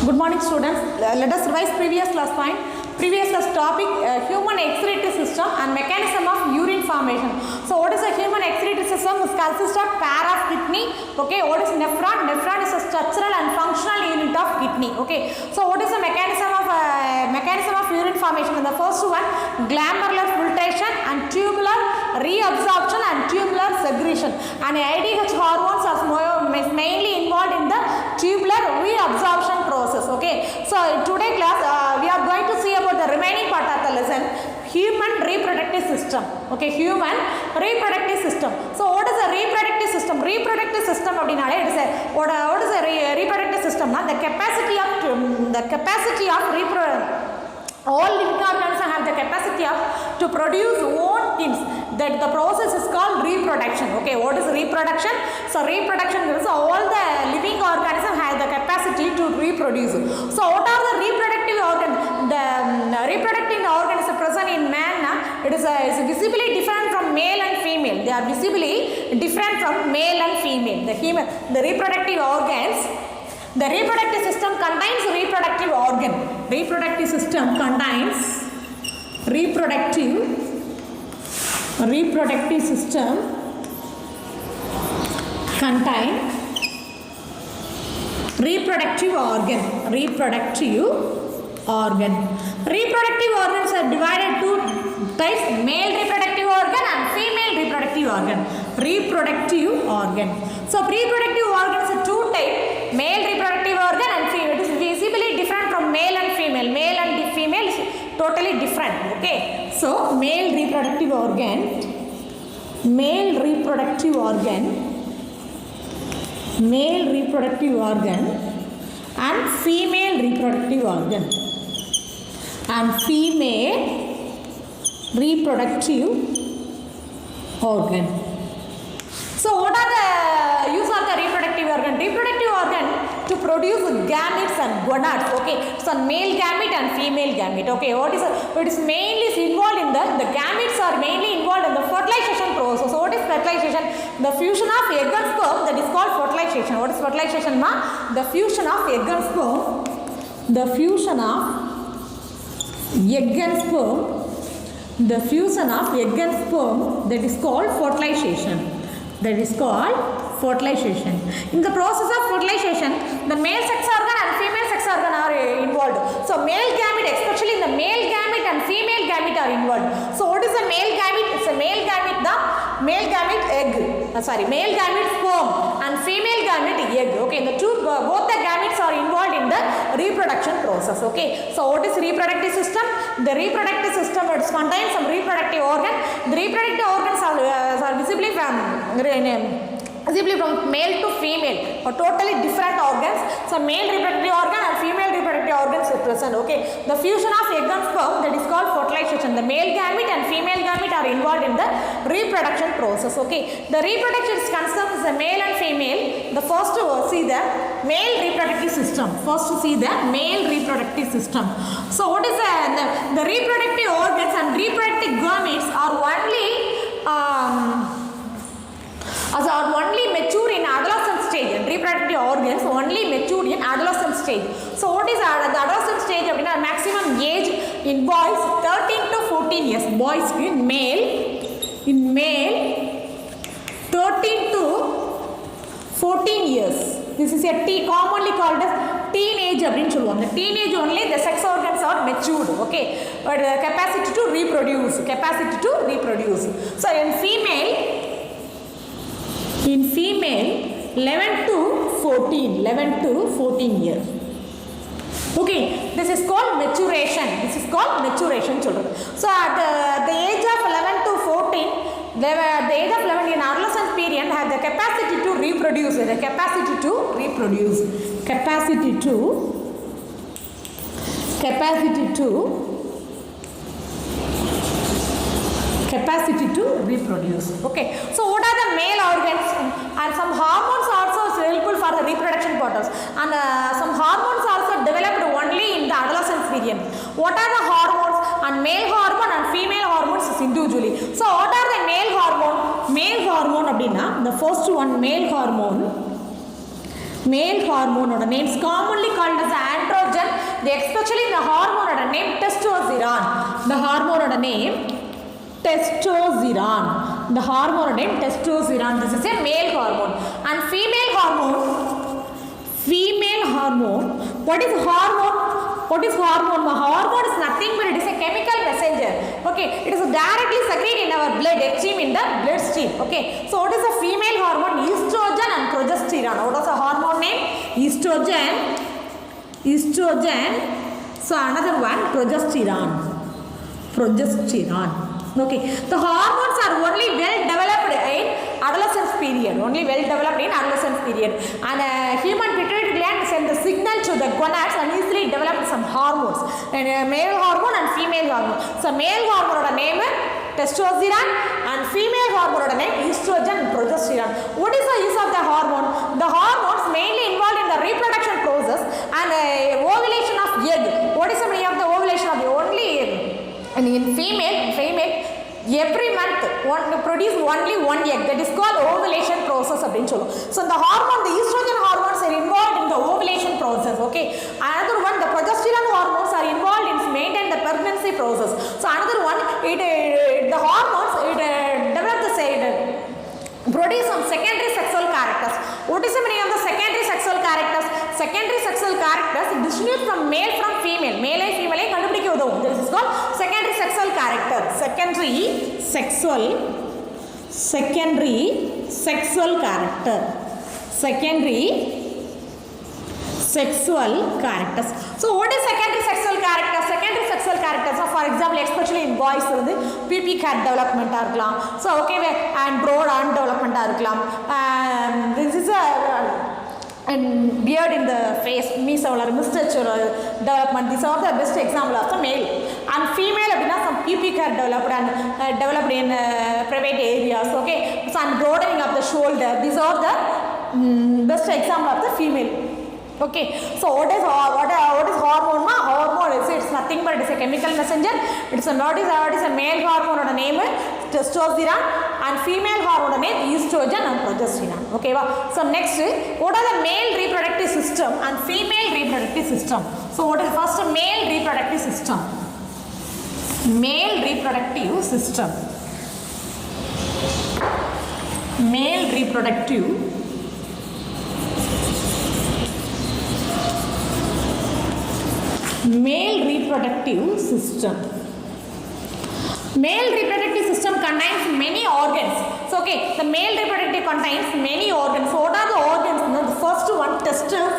Good morning students. Let us revise previous class point. Previous class topic human excretory system and mechanism of urine formation. So what is a human excretory system? It consists of pair of kidney. Okay, what is nephron? Nephron is a structural and functional unit of kidney. Okay, so what is the mechanism of urine formation? And the first one, glomerular filtration and tubular reabsorption and tubular segregation. And IDH hormones are mainly involved in the tubular reabsorption process. Okay, so in today's class we are going to see about the remaining part of the lesson, human reproductive system. Okay, human reproductive system. So what is a reproductive system? Reproductive system அப்படினாலே what is a reproductive system? The capacity of all living organisms have the capacity of to produce own things. That the process is called reproduction. Okay, what is reproduction? So reproduction means all the living organisms have the capacity to reproduce. So what are the reproductive organs? The reproductive organs present in man, it is visibly different from male and female. They are visibly different from male and female. The reproductive organs. The reproductive system contains reproductive organ. Reproductive system contains reproductive system contain reproductive organ. Reproductive organs are divided to types: male reproductive organ and female reproductive organ. So reproductive organs are two types: male reproductive organ and female. It is visibly different from male and female. Male and female is totally different. Okay, so male reproductive organ and female reproductive organ So what are the use of the reproductive organ? Reproductive organ to produce gametes and gonads. Okay, so male gamete and female gamete. Okay, it is mainly involved in the gametes are mainly involved in the fertilization process. So what is fertilization? The fusion of egg and sperm, that is called fertilization. What is fertilization, ma? The fusion of egg and sperm. The fusion of egg and sperm. That is called fertilization. In the process of fertilization, the male sex organ and female sex organ are involved. So male gamete, especially in the male gamete and female gamete are involved. So what is a male gamete? It's a male gamete male gamete sperm and female gamete egg. Okay, both the gametes are involved in the reproduction process. Okay, so what is reproductive system? The reproductive system contains some reproductive organ. The reproductive organs are visibly from male to female, or totally different organs. So male reproductive organ and female reproductive organs are present. Okay, the fusion of egg and sperm, that is called fertilization. The male gamete and female gamete are involved in the reproduction process. Okay, the reproduction concerns the male and female. The first to see the male reproductive system. So what is the reproductive organs and reproductive gametes are only mature in adolescent stage. And reproductive organs only mature in adolescent stage. So what is the adolescent stage? Maximum age in boys 13 to 14 years. Boys in male 13 to 14 years. This is commonly called as teenage. The teenage only the sex organs are matured. Okay, but capacity to reproduce. So in female 11 to 14 years. Okay, this is called maturation. Children. So at the age of 11 to 14, the age of 11 in adolescent period have the capacity to reproduce. Okay, so what are the male organs? And some hormones also is helpful for the reproduction purpose, and some hormones also developed only in the adolescence period. What are the hormones? And male hormone and female hormones is individually. So what are the male hormone? The first one, male hormone. Male hormone name is commonly called as especially the hormone name testosterone. The hormone name testosterone. The hormone name testosterone. This is a male hormone. And female hormone. Female hormone. What is hormone? What is hormone? The hormone is nothing but it is a chemical messenger. Okay, it is directly secreted in our bloodstream, in the bloodstream. Okay, so what is the female hormone? Estrogen and progesterone. What is the hormone name? Estrogen. Estrogen. So another one, progesterone. Progesterone. Okay, the hormones are only well developed in adolescence period. Only well developed in adolescence period. And human pituitary gland send the signal to the gonads and easily develop some hormones. And male hormone and female hormone. So male hormone name testosterone and female hormone name estrogen and progesterone. What is the use of the hormone? The hormones mainly involved in the reproduction process and ovulation of egg. What is the meaning of the ovulation of the only egg? And in female every month produce only one egg. That is called ovulation process. So the hormone, the estrogen hormones are involved in the ovulation process. Okay. Another one, the progesterone hormones are involved in maintain the pregnancy process. So another one, the hormones develop the produce some secondary sexual characters. What is the meaning of the secondary sexual characters? Secondary sexual characters distinguish from male from female. Male and female kandupidikka udavum. This is called secondary sexual character. Secondary sexual character. Secondary sexual characters. So what is secondary sexual character? Secondary sexual characters, so for example, especially in boys, pubic hair development irukkalam. So okay, and broad arm development irukkalam. This is a and beard in the face, mesolar mustache development. These are the best example of the male. And female abina some pubic hair developed and developed in private areas. Okay, so and broadening of the shoulder. These are the best example of the female. Okay, so what is hormone? Hormone is it's nothing but it is a chemical messenger. It's a what is a male hormone name testosterone and female hormone name estrogen and progesterone. Okay, so next, what are the male reproductive system and female reproductive system? So what is first male reproductive system? Male reproductive system. Male reproductive system. Male reproductive system contains many organs. So okay, the male reproductive contains many organs. So what are the organs? The first one, testes.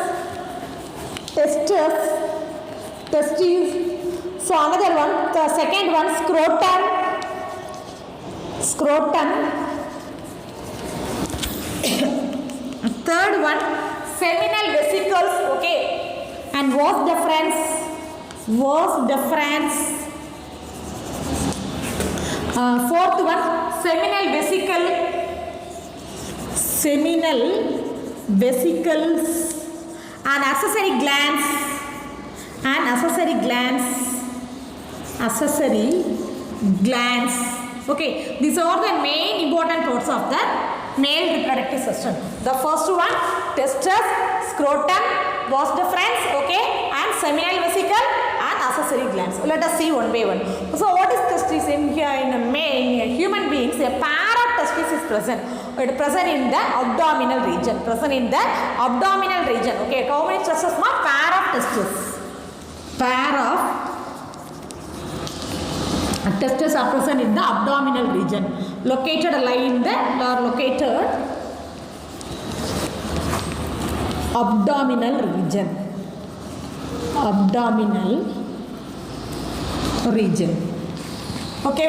So another one, the second one, scrotum. Third one, seminal vesicles. Okay, and vas deferens. Fourth one, seminal vesicles and accessory glands. Okay, these are the main important parts of the male reproductive system. The first one, testes, scrotum, vas deferens, okay, and seminal vesicle and accessory glands. Let us see one by one. So what is testis? In human beings, a pair of testes is present. It is present in the abdominal region. Okay, how many testes? Pair of testes. Testes are present in the abdominal region. Located abdominal region. Okay,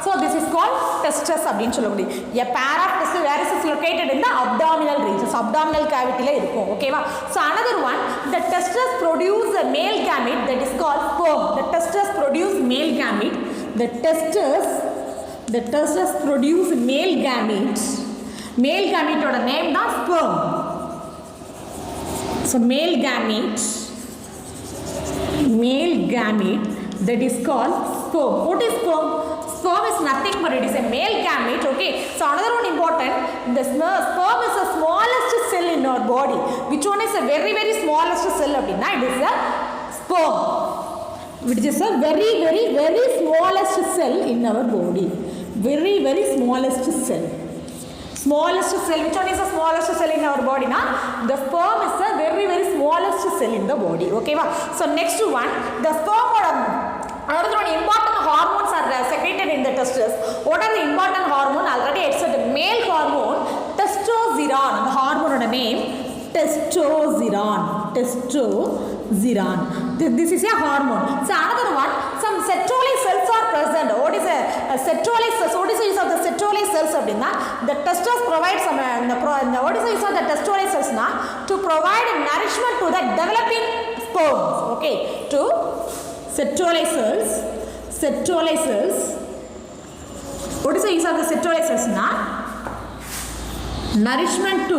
so this is called testes. A pair of testes, where is it located? In the abdominal region. So abdominal cavity la irukum. Okay, so another one, the testes produce a male gamete that is called sperm. The testes produce male gamete. The testes produce male gamete. Male gamete oda name da sperm. So male gamete that is called sperm. What is sperm? Sperm is nothing but it is a male gamete. Okay, so another one important, the sperm is the smallest cell in our body. Which one is a very smallest cell? It is the sperm. sperm, which is a very, very, very smallest cell in our body. Very, very smallest cell. Smallest cell, which one is the smallest cell in our body? Na? The sperm is the very, very smallest cell in the body. Okay, va? So next one, the sperm or another one, important hormones are secreted in the testes. What are the important hormones? Already I said the male hormone, testosterone. The hormone name, testosterone. Testosterone. This is a hormone. So another one, some Sertoli cells are present. What is a Sertoli cells? What is the use of the Sertoli cells? The testes provide some. What is the use of the Sertoli cells? To provide nourishment to the developing sperms. Okay, to Sertoli cells. Sertoli cells. What is the use of the Sertoli cells? Nourishment to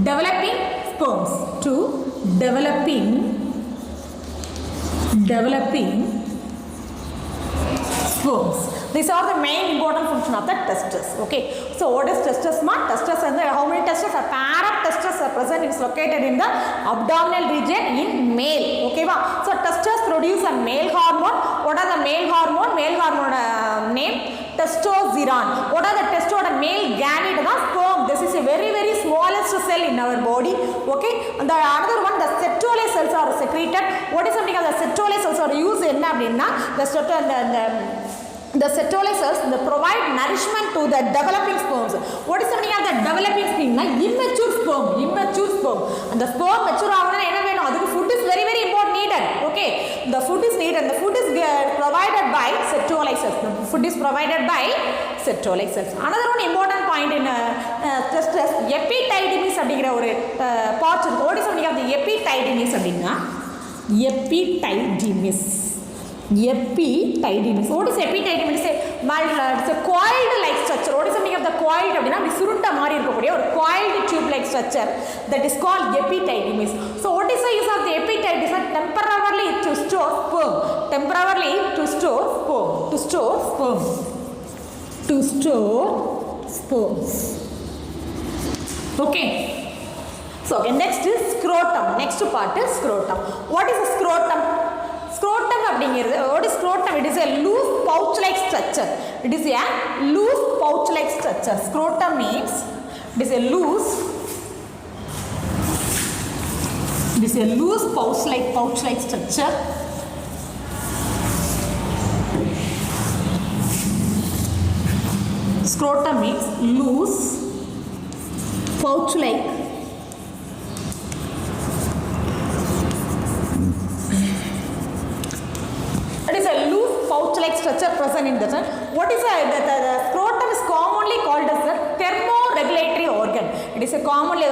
developing sperms. To developing sperms. These are the main important function of the testes. Okay. So what is testes? Testes and how many testes? A pair of testes are present. It's located in the abdominal region in male. Okay. So testes produce a male hormone. What are the male hormone? Male hormone name testosterone. What are the testosterone? Male gamete? Sperm. This is a very, very smallest cell in our body. Okay. And the another one, the Sertoli cells are secreted. What is something of the Sertoli cells are used in the Sertoli cells provide nourishment to the developing sperms. What is the meaning of the developing sperm? Immature sperm. And the sperm mature food is very, very important needed. Okay, the food is needed. The food is provided by Sertoli cells. The food is provided by Sertoli cells. Another one important point in testes, epididymis அப்படிங்கிற ஒரு part. What is the meaning of the epididymis அப்படின்னா epididymis. Epididymis. What is epididymis? It's a coiled like structure. What is the meaning of the coiled? அப்படினா அப்படி சுருட்ட மாதிரி இருக்கக்கூடிய ஒரு coiled tube like structure that is called epididymis. So what is the use of the epididymis? Temporarily to store sperm. Temporarily to store sperm. To store sperm. To store sperms. Okay. So okay, next is scrotum. Next part is scrotum. What is a scrotum? Scrotum அப்படிங்கிறது, what is scrotum? It is a loose pouch like structure. It is a loose pouch like structure. Scrotum means it is a loose pouch like structure. Scrotum means loose pouch like structure present in the sun. What is the scrotum is commonly called as the thermoregulatory organ. It is a commonly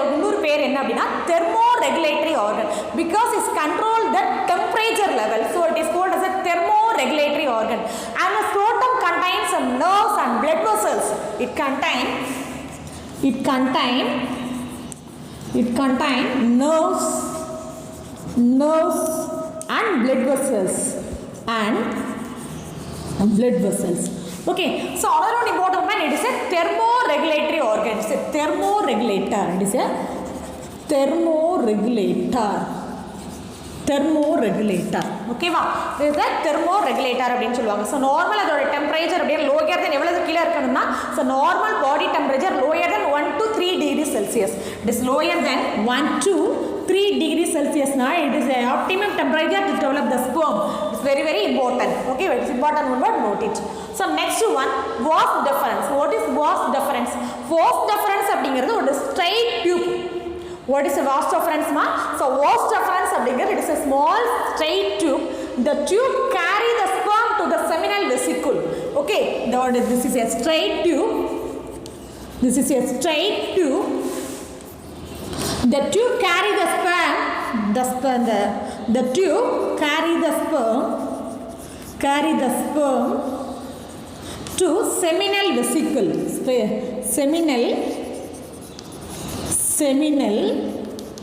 thermoregulatory organ because it controls the temperature level. So it is called as a thermoregulatory organ. And the scrotum contains some nerves and blood vessels. It contains nerves and blood vessels. Okay, so another one important one, it is a thermoregulatory organ. It is a thermoregulator. It is a thermoregulator. Okay, va? This is a thermoregulator அப்படினு சொல்வாங்க. So normal அதோட temperature அப்படியே lower than எவ்வளவு கீழ இருக்கணும்னா, so normal body temperature lower than 1 to 3 degrees Celsius. It is lower than 1 to 3 degrees Celsius. Now it is a optimum temperature to develop the sperm. It's very, very important. Okay, it's important one word, note it. So next one, vas deferens. What is vas deferens? Vas deferens அப்படிங்கிறது ஒரு straight tube. What is a vas deferens ma? So vas deferens அப்படிங்கிறது it is a small straight tube. The tube carry the sperm to the seminal vesicle. Okay, this is a straight tube. This is a straight tube. The tube carry the sperm. The tube carry the sperm to seminal vesicle. Seminal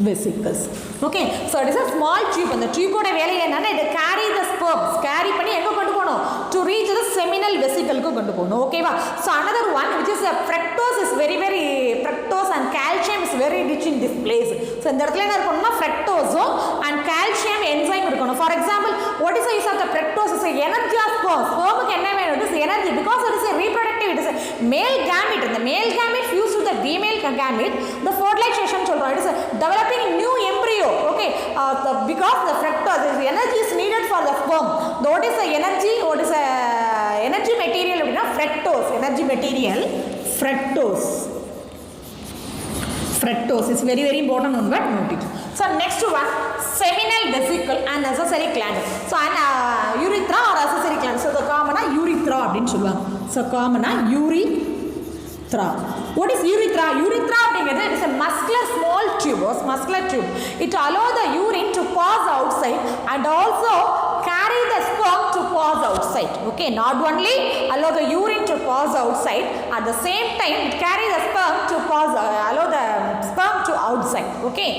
vesicles. Okay, so it is a small tube. And the tube oda velai enna, it carry the sperms. Carry panni enga kondu போணும் to reach the seminal vesicle க்கு கொண்டு போணும் ஓகேவா so another one which is fructose is very fructose and calcium is very rich in this place so இந்த இடத்துல என்ன இருக்கணும்னா fructose and calcium enzyme இருக்கணும் for example what is the use of the fructose is energy of sperm க்கு என்ன வேணும் it is energy because it is a reproductive it is a male gamete the male gamete fused with the female gamete the fertilization சொல்றோம் it is developing new embryo okay because the fructose is energy is needed for the sperm what is the energy what is the energy material அப்படினா fructose energy material fructose is very important one but note it so next one seminal vesicle and accessory gland so an urethra or accessory gland so the common urethra அப்படினு சொல்வாங்க so common urethra what is urethra urethra அப்படிங்கிறது it is a muscular small tube or muscular tube it allow the urine to pass outside and also carry the sperm to pass outside okay not only allow the urine to pass outside at the same time it carry the sperm to pass allow the sperm to outside okay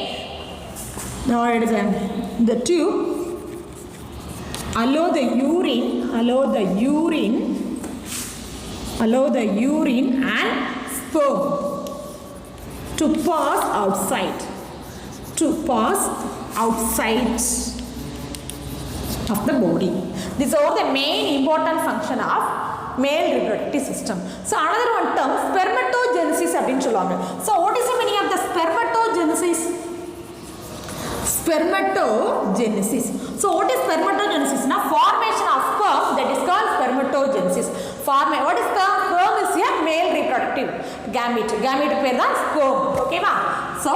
now it is the tube allow the urine and sperm to pass outside of the body. These are the main important function of male reproductive system. So another one term spermatogenesis அப்படினு சொல்வாங்க. So what is the meaning of the spermatogenesis? Spermatogenesis. So what is spermatogenesis? Now formation of sperm that is called spermatogenesis. What is sperm? Sperm is a male reproductive gamete. Gamete பேர் தான் sperm. Okay va? So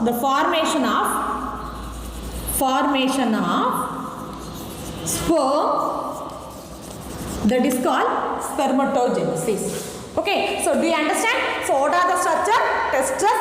the formation of sperm that is called spermatogenesis okay so do you understand so what are the structure testes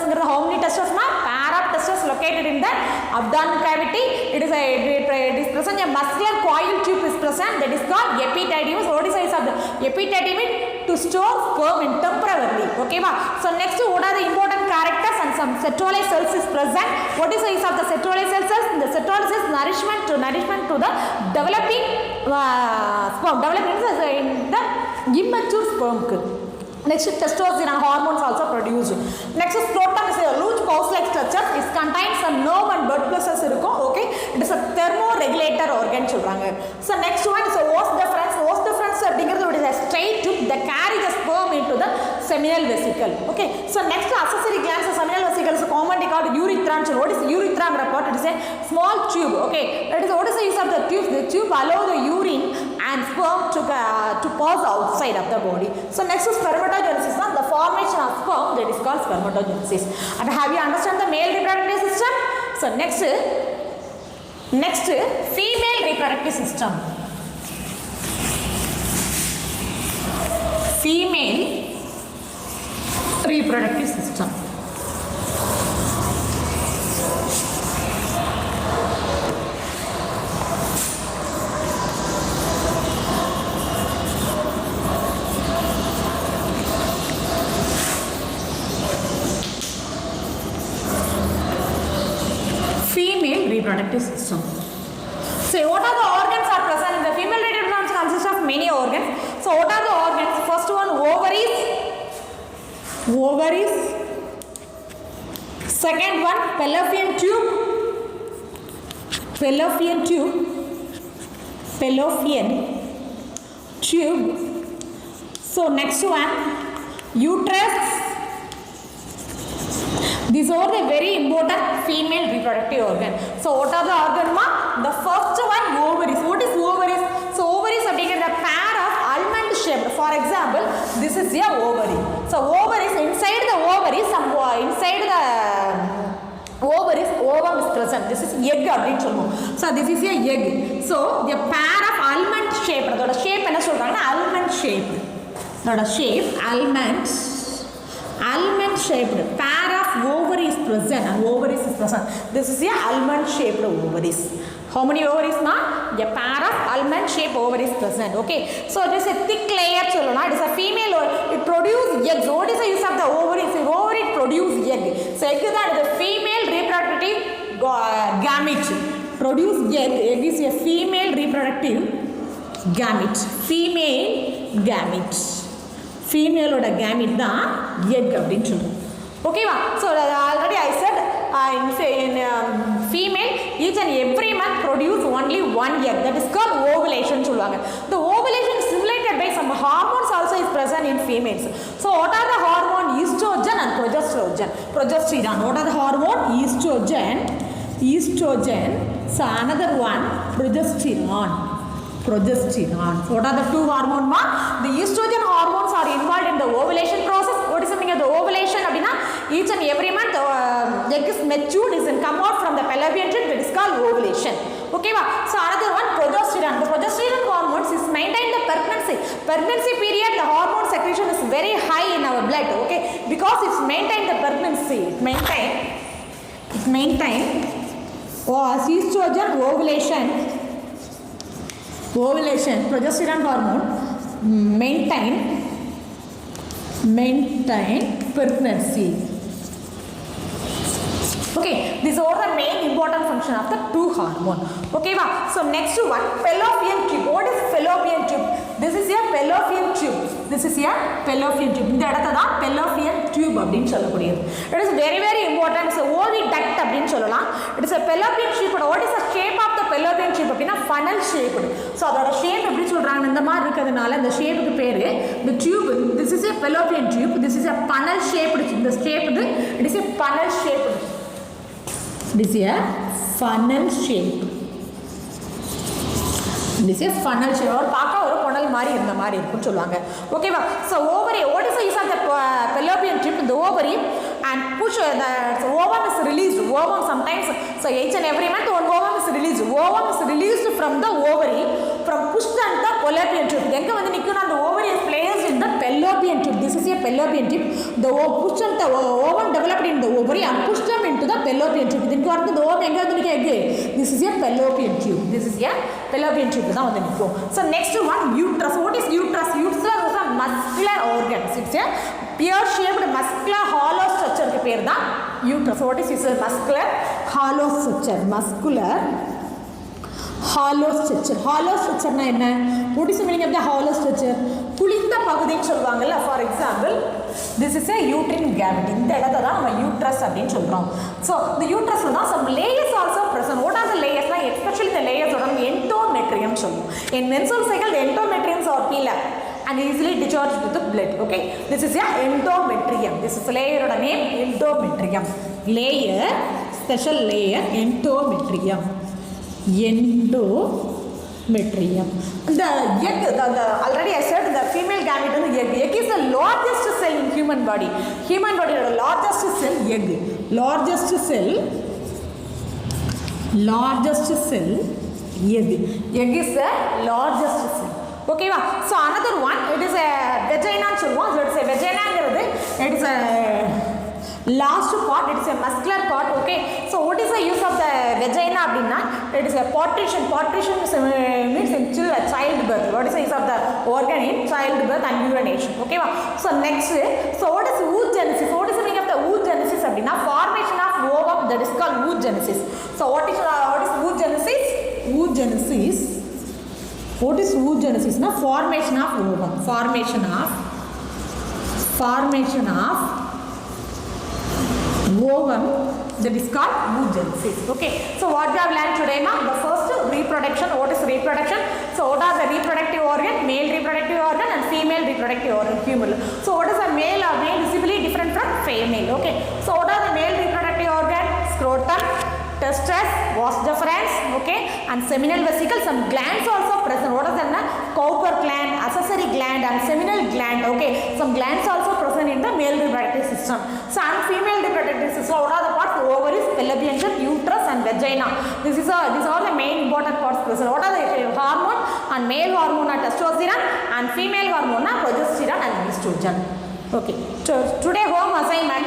is how many testes na pair of testes located in the abdominal cavity it is present a muscular coil tube is present that is called epididymis what is the size of the epididymis to store sperm in temporarily okay va so next what are the important characters and some Sertoli cells is present what is the use of the Sertoli cells the Sertoli is nourishment to the developing sperm development in the immature sperm next testosterone hormones also produced next scrotum is a loose pouch like structure it contains some nerve and blood vessels irukum okay it is a thermoregulator organ சொல்றாங்க so next one is a os deferens அப்படிங்கிறது is a straight tube that carry the sperm into the seminal vesicle okay so next accessory glands seminal vesicle is commonly called urethra what is urethra part it is a small tube okay that is what is the use of the tube allow the urine and sperm to pass outside of the body so next is spermatogenesis the formation of sperm that is called spermatogenesis and have you understand the male reproductive system so next female reproductive system female reproductive system female reproductive system so what are the organs are present in the female reproductive system consists of many organs so what are the organs first one ovaries second one fallopian tube so next one uterus these are the very important female reproductive organ so what are the organ ma the first one ovaries what is ovaries so ovaries are taken a pair of almond shaped for example this is a ovary so ovaries inside the ovaries inside the ovaries ovum is present this is egg அப்படினு சொல்லுவோம் so this is a egg so the pair of almond shaped அதோட shape என்ன சொல்றாங்கன்னா almond shaped அதோட shape almond shaped pair of ovaries present and ovaries is present this is a almond shaped ovaries how many ovaries ma a pair of almond shaped ovaries present okay so it is a thick layer சொல்லலாம் it is a female it produce eggs what is the use of the ovaries ovary produce egg so egg that is a female reproductive gamete produce egg is a female reproductive gamete. Female gamete. Female oda gamete da egg அப்படினு சொல்றோம். ஓகேவா? So already I said in female each and every month produce only one egg. That is called ovulation சொல்லுவாங்க. The ovulation is stimulated by some hormones also is present in females. So what are the hormone? Estrogen and progesterone. Progesterone. What are the hormone? Estrogen. So another one, progesterone. So what are the two hormones? The estrogen hormones are involved in the ovulation process. What is something of the ovulation? Each and every month egg is matured, is come out from the fallopian tube. That is called ovulation. Okay, so another one, progesterone. The progesterone hormones is maintain the pregnancy. Pregnancy period, the hormone secretion is very high in our blood. Okay, because it's maintain the pregnancy. It maintain estrogen ovulation, progesterone hormone maintain pregnancy. Okay, these are the main important function of the two hormone. Okay, so next one, fallopian tube. What is fallopian tube? This is a fallopian tube. இந்த இடத்தை தான் fallopian tube அப்படின்னு சொல்லக்கூடியது. It is very very important. It's a oviduct அப்படின்னு சொல்லலாம். It is a fallopian tube. What is the shape of the fallopian tube? அப்படின்னா funnel shaped. So அதோட shape எப்படி சொல்றாங்க? இந்த மாதிரி இருக்கிறதுனால இந்த ஷேப்புக்கு பேரு the tube. This is a fallopian tube. This is a funnel shaped. The shape it is a funnel shaped. This is a funnel shape. This is a funnel shape. और पाका ஒரு funnel மாதிரி இந்த மாதிரி இருக்குன்னு சொல்வாங்க. ஓகேவா? So ovary, what is the use of the fallopian tube? The ovary and push the ovum is released. Ovum sometimes, so each and every month one ovum is released. Ovum is released from the ovary, from pushed on the fallopian tube. எங்க வந்து நிக்கும்னா அந்த ovary is placed in the fallopian tube. This is a fallopian tube. The pushed on the ovum developed in the ovary and pushed them into the fallopian tube. இதுக்கு வந்து the ovum எங்க வந்து நிக்கு egg. This is a fallopian tube. This is a fallopian tube தான் வந்து நிக்கும். So next one, uterus. What is uterus? Uterus is a muscular organ. It's a pear shaped muscular hollow structure க்கு பேர் தான் uterus. What is muscular hollow structure? Muscular hollow structure. Hollow structure na enna? What is the meaning of the hollow structure? குளிந்த பகுதின்னு சொல்வாங்கல்ல. For example, this is a uterine cavity. இந்த இடத்தை தான் நம்ம uterus அப்படின்னு சொல்றோம். So the uterus ல தான் some layers also present. What are the layers? Especially the layers of endometrium சொல்லுவோம். In menstrual cycle the endometriums are peel up and easily discharged with the blood. Okay, this is a endometrium. This is a layer oda name endometrium. Layer, special layer, endometrium. The egg, already I said the female gamete is the egg. Egg is the largest cell in human body. Human body is the largest cell, egg. Largest cell, egg. Egg is the largest cell. Okay, so another one, it is a vagina. So it is a vagina. It is a last part, it is a muscular part. Okay, so what is the use of the vagina? It is a partition. Partition means in childbirth. What is the use of the organ in childbirth and urination? Okay, so next, so what is oogenesis? What is the meaning of the oogenesis? Formation of ovum, that is called oogenesis. So what is oogenesis? What is oogenesis? Formation of ovum. Formation of ovum, that is called oogenesis. Okay, so what we have learned today, the first reproduction. What is reproduction? So what are the reproductive organ? Male reproductive organ and female reproductive organ, female. So what is a male or male visibly different from female? Okay, so what are the male reproductive organ? Scrotum, testes, vas deferens, okay, and seminal vesicle. Some glands also present. What is that? Cowper gland, accessory gland and seminal gland. Okay, some glands also present in the male reproductive system. So and female reproductive system, what are the parts? Ovaries, fallopian tube, uterus and vagina. These are the main important parts present. What are the hormone? And male hormone are testosterone and female hormone are progesterone and estrogen. Okay, so today home assignment.